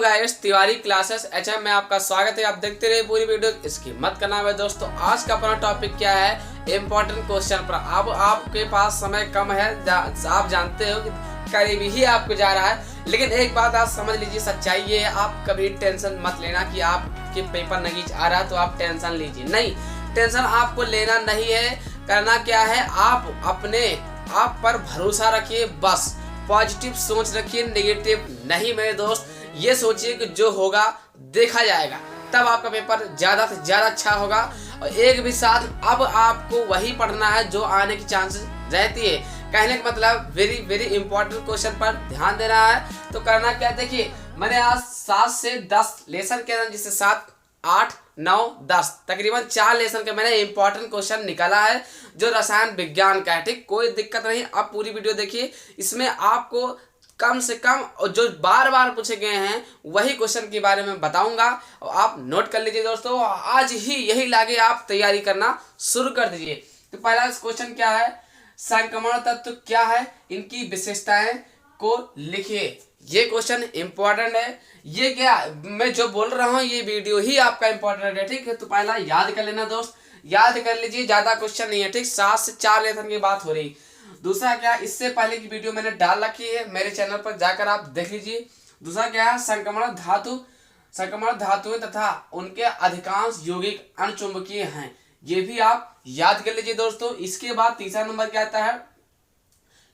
Guys, Tiwari classes HM में आपका स्वागत है। आप देखते रहिए पूरी वीडियो, इसकी मत करना है दोस्तों। आज का अपना टॉपिक क्या है, इम्पोर्टेंट क्वेश्चन पर। अब आपके पास समय कम है, आप जानते हो कि करीब ही आपको जा रहा है, लेकिन एक बात आप समझ लीजिए, सच्चाई ये है, आप कभी टेंशन मत लेना कि आपके पेपर नगीच आ रहा है तो आप टेंशन लीजिए। नहीं, टेंशन आपको लेना नहीं है। करना क्या है, आप अपने आप पर भरोसा रखिए, बस पॉजिटिव सोच रखिए, नेगेटिव नहीं। मेरे दोस्त, ये सोचिए कि जो होगा देखा जाएगा, तब आपका पेपर ज़्यादा से ज़्यादा अच्छा होगा। और एक भी साथ अब आपको वही पढ़ना है जो आने की चांसेस रहती है। कहने का मतलब वेरी वेरी इंपॉर्टेंट क्वेश्चन पर ध्यान देना है। तो करना क्या, देखिए मैंने आज 7 से 10 लेसन के, जिससे 7, 8, 9, 10 तकरीबन 4 लेसन का मैंने इंपॉर्टेंट क्वेश्चन निकाला है जो रसायन विज्ञान का है। ठीक, कोई दिक्कत नहीं, आप पूरी वीडियो देखिए। इसमें आपको कम से कम और जो बार बार पूछे गए हैं वही क्वेश्चन के बारे में बताऊंगा, और आप नोट कर लीजिए दोस्तों। आज ही यही लागे आप तैयारी करना शुरू कर दीजिए। तो पहला क्वेश्चन क्या है, संक्रमण तत्व क्या है, इनकी विशेषताएं को लिखिए। ये क्वेश्चन इंपॉर्टेंट है। ये क्या मैं जो बोल रहा हूँ, ये वीडियो ही आपका इंपॉर्टेंट है। ठीक है, तो पहला याद कर लेना दोस्त, याद कर लीजिए, ज्यादा क्वेश्चन नहीं है। ठीक, 7 से 4 लेसन की बात हो रही। दूसरा क्या, इससे पहले की वीडियो मैंने डाल रखी है मेरे चैनल पर, जाकर आप देख लीजिए। दूसरा क्या है, संक्रमण धातुएं तथा उनके अधिकांश यौगिक अणुचुंबकीय हैं। ये भी आप याद कर लीजिए दोस्तों। इसके बाद तीसरा नंबर क्या आता है,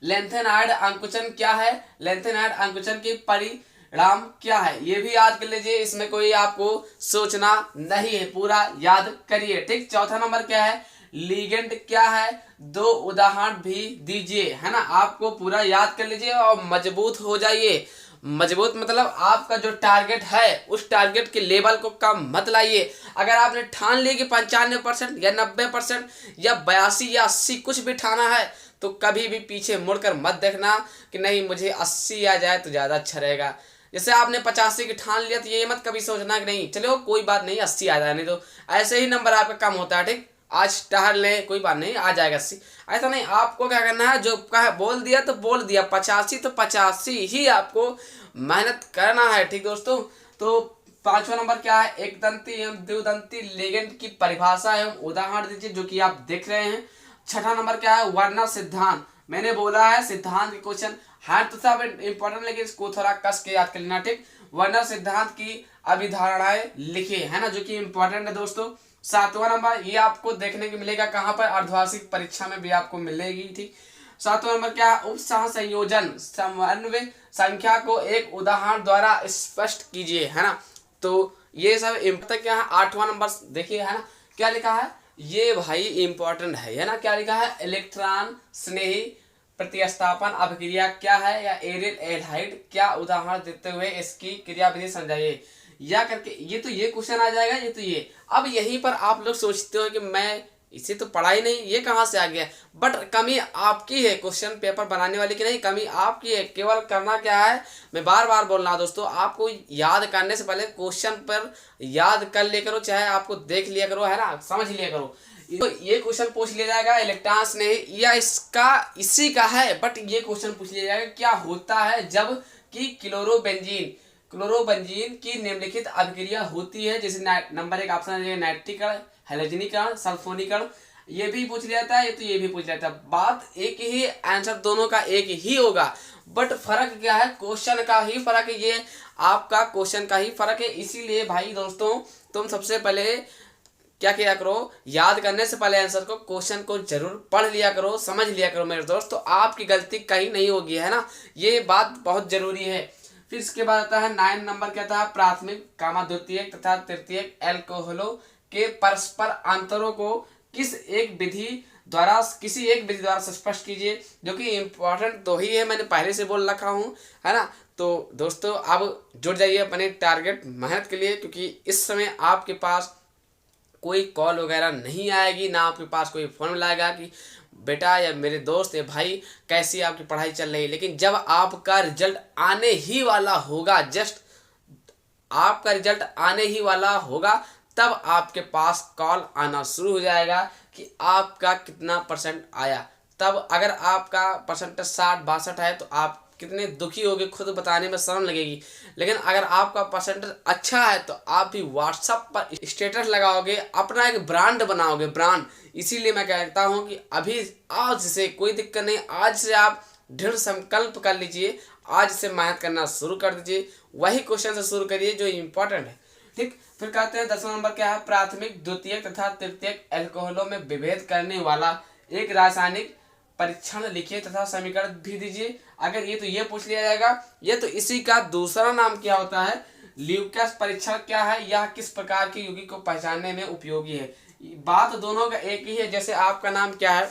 लेंथेनाइड अंकुचन क्या है, लेंथेनाइड अंकुचन के परिणाम क्या है, ये भी याद कर लीजिए। इसमें कोई आपको सोचना नहीं है, पूरा याद करिए। ठीक, चौथा नंबर क्या है, लिगेंड क्या है, 2 उदाहरण भी दीजिए, है ना। आपको पूरा याद कर लीजिए और मजबूत हो जाइए। मजबूत मतलब आपका जो टारगेट है उस टारगेट के लेवल को कम मत लाइए। अगर आपने ठान ली कि 95% या 90% या 82 या 80 कुछ भी ठाना है, तो कभी भी पीछे मुड़कर मत देखना कि नहीं मुझे 80 आ जाए तो ज़्यादा अच्छा रहेगा। जैसे आपने 85 की ठान लिया तो ये मत कभी सोचना कि नहीं चलो कोई बात नहीं 80 आ जाए, नहीं तो ऐसे ही नंबर आपका कम होता है। ठीक, आज टहल ले कोई बात नहीं आ जाएगा 80, ऐसा नहीं। आपको क्या करना है, जो कहा बोल दिया तो बोल दिया, 85 तो 85 ही आपको मेहनत करना है। ठीक दोस्तों, तो पांचवा नंबर क्या है, एक दंती एवं द्विदंती लिगेंड की परिभाषा एवं उदाहरण दीजिए, जो कि आप देख रहे हैं। छठा नंबर क्या है, वर्नर सिद्धांत। मैंने बोला है सिद्धांत के क्वेश्चन है तो सब इंपॉर्टेंट, लेकिन इसको थोड़ा कस के याद कर लेना। ठीक, वर्नर सिद्धांत की अभिधारणाएं लिखिए, है ना, जो कि इंपॉर्टेंट है दोस्तों। सातवां नंबर ये आपको देखने को मिलेगा कहाँ पर, अर्धवार्षिक परीक्षा में भी आपको मिलेगी। ठीक, सातवां नंबर क्या है, उपसह संयोजन समन्वय संख्या को एक उदाहरण द्वारा स्पष्ट कीजिए, है ना। तो ये सब इम्पोर्टेंट क्या है। आठवां नंबर देखिए, है ना, क्या लिखा है, ये भाई इंपॉर्टेंट है ना। क्या लिखा है, इलेक्ट्रॉन स्नेही प्रतिस्थापन अभिक्रिया क्या है, या एरिल एल्डिहाइड क्या, उदाहरण देते हुए इसकी क्रियाविधि समझाइए। या करके ये क्वेश्चन आ जाएगा। ये अब यहीं पर आप लोग सोचते हो कि मैं इसे तो पढ़ा ही नहीं, ये कहाँ से आ गया। बट कमी आपकी है, क्वेश्चन पेपर बनाने वाले की नहीं, कमी आपकी है। केवल करना क्या है, मैं बार बार बोल रहा हूँ दोस्तों, आपको याद करने से पहले क्वेश्चन पर याद कर लिया करो, चाहे आपको देख लिया करो, है ना, समझ लिया करो। तो ये क्वेश्चन पूछ लिया जाएगा, इलेक्ट्रॉन स्नेही या इसका इसी का है, बट ये क्वेश्चन पूछ लिया जाएगा क्या होता है जब कि क्लोरोबेंजीन की निम्नलिखित अभिक्रिया होती है। जैसे नंबर 1 ऑप्शन है नाइट्रीकरण, हैलोजनीकरण, सल्फोनीकरण। ये भी पूछ लिया था, ये तो ये भी पूछ लिया था। बात एक ही, आंसर दोनों का एक ही होगा, बट फर्क क्या है, क्वेश्चन का ही फर्क है। ये आपका क्वेश्चन का ही फर्क है। इसीलिए भाई दोस्तों, तुम सबसे पहले क्या किया करो, याद करने से पहले आंसर को, क्वेश्चन को जरूर पढ़ लिया करो, समझ लिया करो मेरे दोस्त, तो आपकी गलती कहीं नहीं होगी, है ना। ये बात बहुत जरूरी है। फिर इसके बाद आता है 9 नंबर क्या था, प्राथमिक द्वितीयक तथा तृतीयक एल्कोहलों के परस्पर अंतरों को किसी एक विधि द्वारा स्पष्ट कीजिए, जो कि इम्पोर्टेंट तो ही है, मैंने पहले से बोल रखा हूँ, है ना। तो दोस्तों अब जुड़ जाइए अपने टारगेट मेहनत के लिए, क्योंकि इस समय आपके पास कोई कॉल वगैरह नहीं आएगी, ना आपके पास कोई फोन लाएगा कि बेटा या मेरे दोस्त या भाई कैसी आपकी पढ़ाई चल रही है। लेकिन जब आपका रिजल्ट आने ही वाला होगा, जस्ट आपका रिजल्ट आने ही वाला होगा, तब आपके पास कॉल आना शुरू हो जाएगा कि आपका कितना % आया। तब अगर आपका % 60-62 है तो आप कितने दुखी होगे खुद बताने में शर्म लगेगी। लेकिन अगर आपका परसेंटेज अच्छा है तो आप भी व्हाट्सएप पर स्टेटस लगाओगे, अपना एक ब्रांड बनाओगे, ब्रांड। इसीलिए मैं कहता हूँ कि अभी आज से कोई दिक्कत नहीं, आज से आप दृढ़ संकल्प कर लीजिए, आज से मेहनत करना शुरू कर दीजिए, वही क्वेश्चन से शुरू करिए जो इम्पोर्टेंट है। ठीक, फिर कहते हैं 10वां नंबर क्या है, प्राथमिक द्वितीयक तथा तृतीयक अल्कोहलों में विभेद करने वाला एक रासायनिक परीक्षण लिखिए तथा समीकरण भी दीजिए। अगर ये तो ये पूछ लिया जाएगा, ये तो इसी का दूसरा नाम क्या होता है, ल्यूकास परीक्षण क्या है, यह किस प्रकार के यौगिक को पहचानने में उपयोगी है। बात दोनों का एक ही है। जैसे आपका नाम क्या है,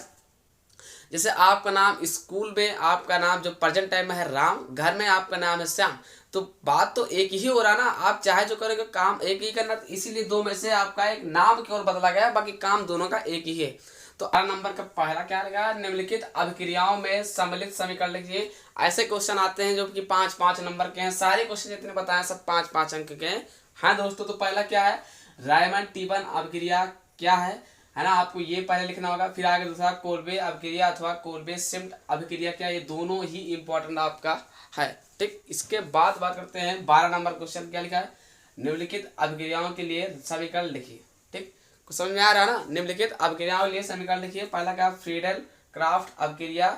जैसे आपका नाम स्कूल में आपका नाम जो प्रेजेंट टाइम में है राम, घर में आपका नाम है श्याम, तो बात तो एक ही हो रहा ना। आप चाहे जो करोगे काम एक ही करना, इसीलिए दो में से आपका एक नाम केवल बदला गया, बाकी काम दोनों का एक ही है। तो 8 नंबर का पहला क्या लगा, निम्नलिखित अभिक्रियाओं में सम्मिलित समीकरण लिखिए। ऐसे क्वेश्चन आते हैं जो कि 5-5 नंबर के हैं। सारे क्वेश्चन जितने बताए सब 5-5 अंक के हैं। हाँ दोस्तों, तो पहला क्या है, रायमंड टीबन अभिक्रिया क्या है ना, आपको ये पहले लिखना होगा। फिर आगे दूसरा कोल्बे अभिक्रिया अथवा कोल्बे सिम्ट अभिक्रिया क्या, ये दोनों ही इंपॉर्टेंट आपका है। ठीक, इसके बाद बात करते हैं 12 नंबर क्वेश्चन क्या लिखा है, निम्नलिखित अभिक्रियाओं के लिए समीकरण लिखिए। ठीक, समझ में आ रहा है ना, निम्नलिखित अभिक्रियाओं के लिए समीकरण लिखिए। पहला क्या, फ्रीडल क्राफ्ट अभिक्रिया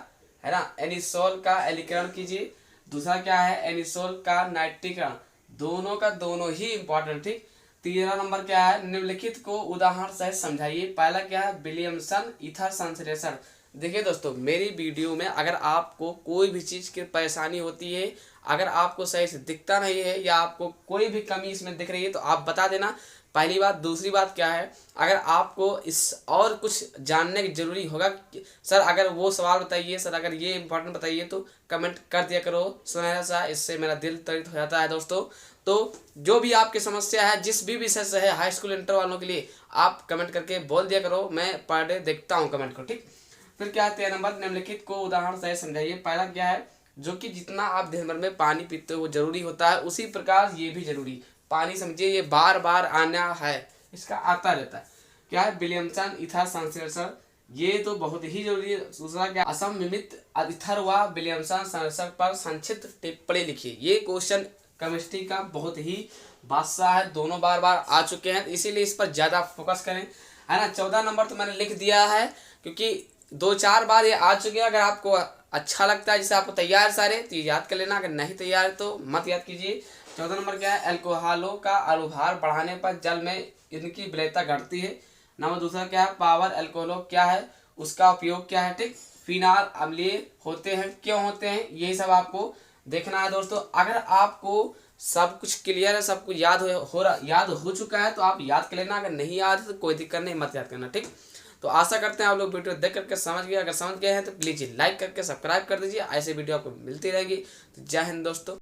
है ना, एनिसोल का एलीकरण कीजिए। दूसरा क्या है, एनिसोल का नाइट्रीकरण, दोनों का दोनों ही इंपॉर्टेंट। ठीक, 13 नंबर क्या है, निम्नलिखित को उदाहरण सहित समझाइए। पहला क्या है, विलियमसन ईथर संश्लेषण। देखिए दोस्तों, मेरी वीडियो में अगर आपको कोई भी चीज़ की परेशानी होती है, अगर आपको सही से दिखता नहीं है या आपको कोई भी कमी इसमें दिख रही है तो आप बता देना, पहली बात। दूसरी बात क्या है, अगर आपको इस और कुछ जानने की जरूरी होगा सर, अगर वो सवाल बताइए सर, अगर ये इंपॉर्टेंट बताइए, तो कमेंट कर दिया करो सुनहरा सा, इससे मेरा दिल तृप्त हो जाता है दोस्तों। तो जो भी आपकी समस्या है, जिस भी विषय से है, हाई स्कूल इंटर वालों के लिए आप कमेंट करके बोल दिया करो, मैं पर डे देखता हूँ कमेंट को। ठीक, फिर क्या है 13 नंबर, निम्नलिखित को उदाहरण से समझाइए। पहला क्या है, जो कि जितना आप दिन भर में पानी पीते हो वो जरूरी होता है, उसी प्रकार ये भी जरूरी पानी समझिए, ये बार बार आना है, इसका आता रहता है। क्या है, विलियमसन ईथर संश्लेषण, ये तो बहुत ही जरूरी है। दूसरा क्या, असममित ईथर व विलियमसन संश्लेषण पर संक्षिप्त टिप्पणी लिखिए। ये क्वेश्चन केमिस्ट्री का बहुत ही बादशाह है, दोनों बार बार आ चुके हैं, इसीलिए इस पर ज्यादा फोकस करें, है ना। 14 नंबर तो मैंने लिख दिया है क्योंकि 2-4 बार ये आ चुके हैं। अगर आपको अच्छा लगता है, जैसे आपको तैयार सारे, तो याद कर लेना, अगर नहीं तैयार है तो मत याद कीजिए। 14 नंबर क्या है, अल्कोहलों का अनुभार बढ़ाने पर जल में इनकी विलेयता घटती है। नंबर दूसरा क्या है, पावर अल्कोहलों क्या है, उसका उपयोग क्या है। ठीक, फिनाल अम्लीय होते हैं, क्यों होते हैं, यही सब आपको देखना है दोस्तों। अगर आपको सब कुछ क्लियर है, सब कुछ याद हो चुका है तो आप याद कर लेना, अगर नहीं याद है तो कोई दिक्कत नहीं, मत याद करना। ठीक, तो आशा करते हैं आप लोग वीडियो देख करके समझ गए। अगर समझ गए हैं तो प्लीज लाइक करके सब्सक्राइब कर दीजिए, ऐसे वीडियो आपको मिलती रहेगी। तो जय हिंद दोस्तों।